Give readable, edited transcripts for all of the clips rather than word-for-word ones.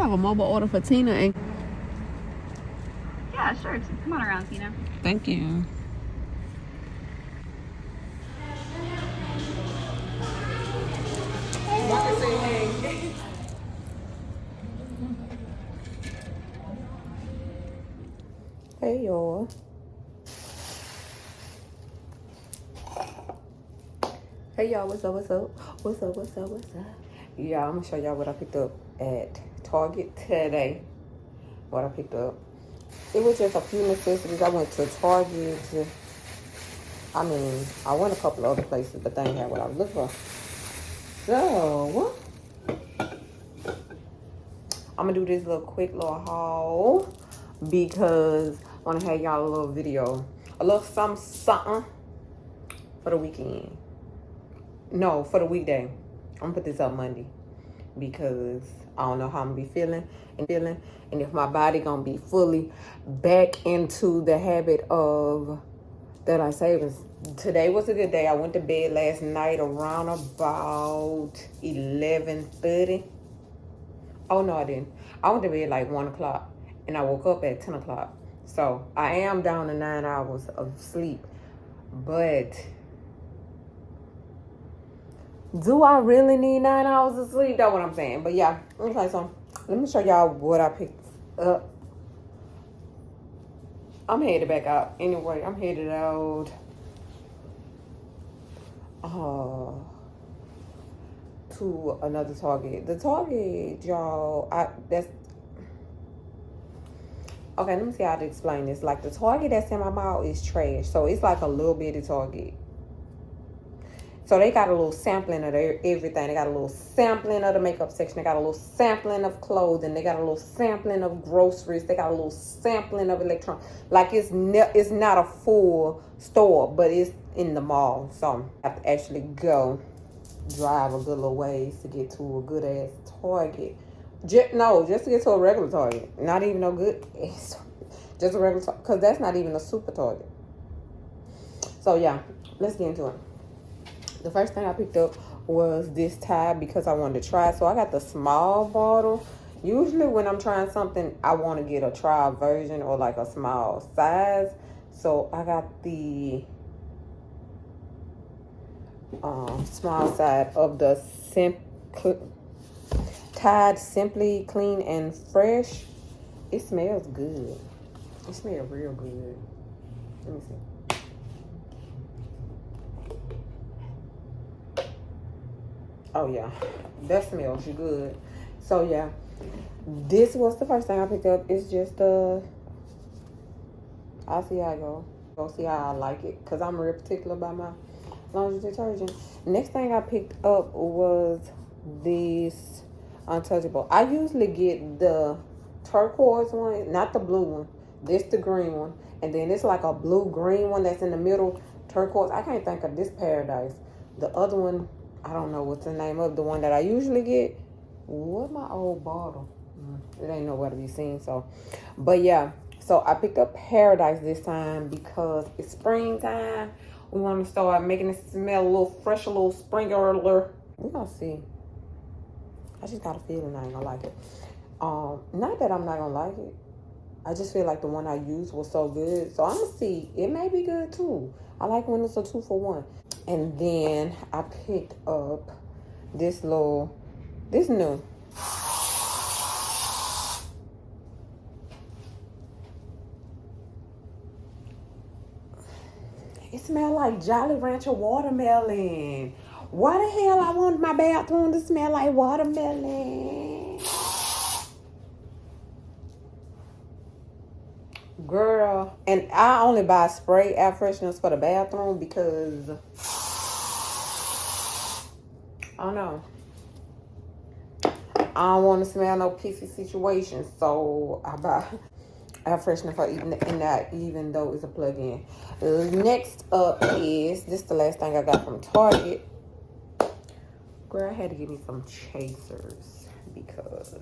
have a mobile order for Tina and... Yeah, sure. Come on around, Tina. Thank you. Hey y'all. Hey y'all, what's up, what's up? What's up, what's up, what's up? Yeah, I'm gonna show y'all what I picked up at Target today. What I picked up. It was just a few necessities. I went to Target. I went a couple of other places, but they ain't had what I was looking for. So, I'm gonna do this little quick little haul because I wanna have y'all a little video. A little something for the weekend. No, for the weekday. I'm gonna put this up Monday because I don't know how I'm gonna be feeling, and if my body gonna be fully back into the habit of that I savings. Today was a good day. I went to bed last night around about 11:30. Oh no, I didn't. I went to bed like 1 o'clock and I woke up at 10 o'clock. So I am down to 9 hours of sleep, but do I really need 9 hours of sleep? That's what I'm saying. But yeah, okay, so let me show y'all what I picked up. I'm headed back out. Anyway, I'm headed out. To another Target. The Target, y'all, okay, let me see how to explain this. Like, the Target that's in my mouth is trash. So it's like a little bitty Target. So they got a little sampling of everything. They got a little sampling of the makeup section. They got a little sampling of clothing. They got a little sampling of groceries. They got a little sampling of electronics. Like, it's not a full store, but it's in the mall. So I have to actually go drive a good little ways to get to a good ass Target. Just to get to a regular Target. Not even no good. Just a regular Target. Because that's not even a super Target. So yeah, let's get into it. The first thing I picked up was this Tide because I wanted to try it. So I got the small bottle. Usually when I'm trying something, I want to get a trial version or like a small size. So I got the small side of the Tide Simply Clean and Fresh. It smells good. It smells real good. Let me see. Oh yeah, that smells good. So yeah, this was the first thing I picked up. It's just I'll see how I go. Go see how I like it, because I'm real particular about my laundry detergent. Next thing I picked up was this Untouchable. I usually get the turquoise one, not the blue one. This the green one, and then it's like a blue-green one that's in the middle. Turquoise. I can't think of this Paradise. The other one, I don't know what's the name of the one that I usually get. What my old bottle? It ain't nowhere to be seen. So, but yeah. So I picked up Paradise this time because it's springtime. We want to start making it smell a little fresh, a little sprinkler. We're gonna see. I just got a feeling I ain't gonna like it. Not that I'm not gonna like it. I just feel like the one I used was so good. So I'm gonna see. It may be good too. I like when it's a 2-for-1. And then I picked up this new. It smells like Jolly Rancher watermelon. Why the hell I want my bathroom to smell like watermelon? Girl, and I only buy spray air fresheners for the bathroom because I don't know. I don't want to smell no pissy situation, so I buy air freshener for even though it's a plug-in. Next up is this. The last thing I got from Target. Girl, I had to give me some chasers because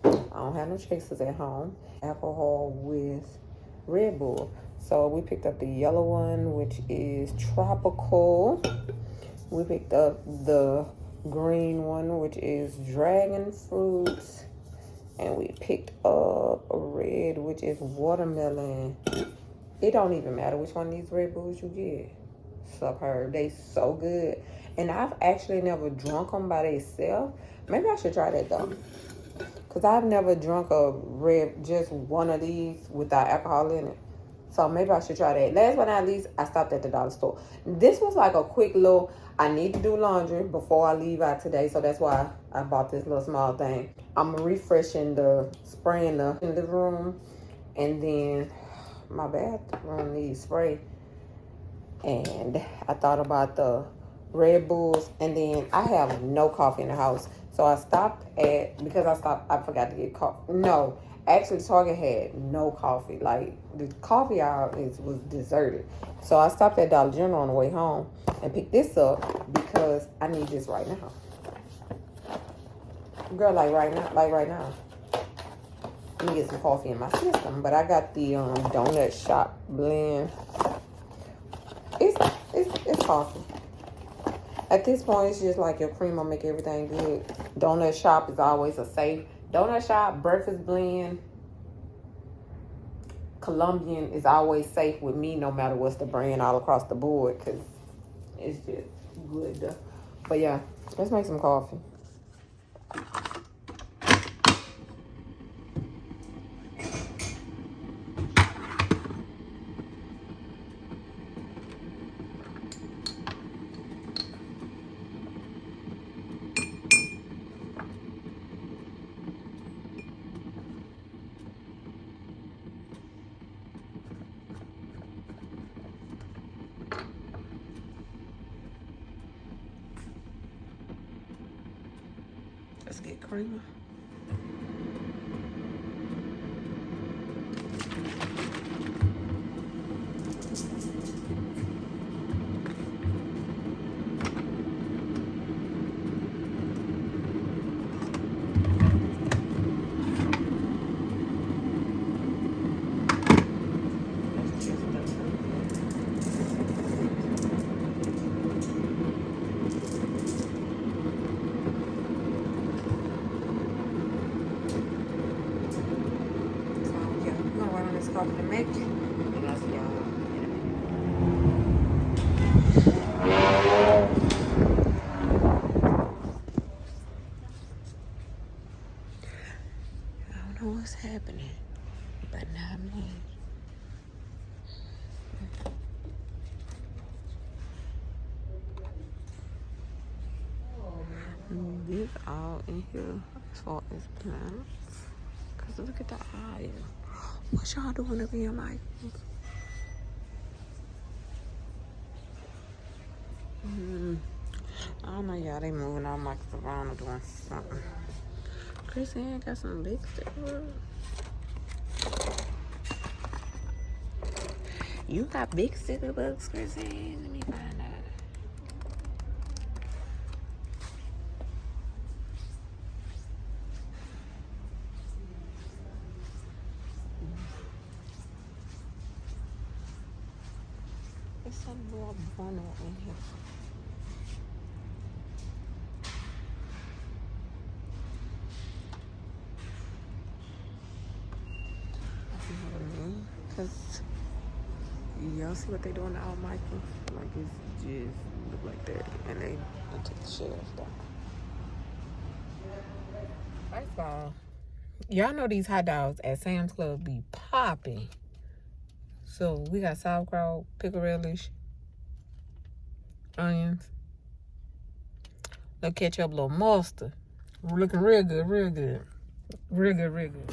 I don't have no chasers at home. Alcohol with Red Bull. So we picked up the yellow one, which is tropical. We picked up the green one, which is dragon fruit. And we picked up a red, which is watermelon. It don't even matter which one of these Red Bulls you get. Superb. They so good. And I've actually never drunk them by themselves. Maybe I should try that though. Because I've never drunk a red, just one of these without alcohol in it. So maybe I should try that. Last but not least, I stopped at the dollar store. This was like a quick little, I need to do laundry before I leave out today. So that's why I bought this little small thing. I'm refreshing the spray in the living room. And then my bathroom needs spray. And I thought about the Red Bulls. And then I have no coffee in the house. So I stopped at, because I forgot to get coffee. No, actually Target had no coffee. Like the coffee aisle was deserted. So I stopped at Dollar General on the way home and picked this up because I need this right now. Girl, like right now. Let me get some coffee in my system. But I got the Donut Shop blend. It's coffee. At this point, it's just like your cream will make everything good. Donut Shop is always a safe. Donut Shop, breakfast blend, Colombian is always safe with me no matter what's the brand all across the board because it's just good. But yeah, let's make some coffee. Let's get creamer. Coffee to make, and I'll see y'all in a minute. I don't know what's happening, but not me. This all in here as far as plants. Cause look at the aisle. What y'all doing up in your mic? I don't know, y'all. They moving our mics around or doing something. Chrisanne got some big stickers. You got big sticker books, Chrisanne? Let me find out. There's some more Bono in here. You know what I mean? Because y'all see what they doing to our Michaels? Like it's just look like that. And they take the shelves down. First of all, y'all know these hot dogs at Sam's Club be popping. So we got sauerkraut, pickle relish, onions, little ketchup, little mustard. Looking real good, real good. Real good, real good.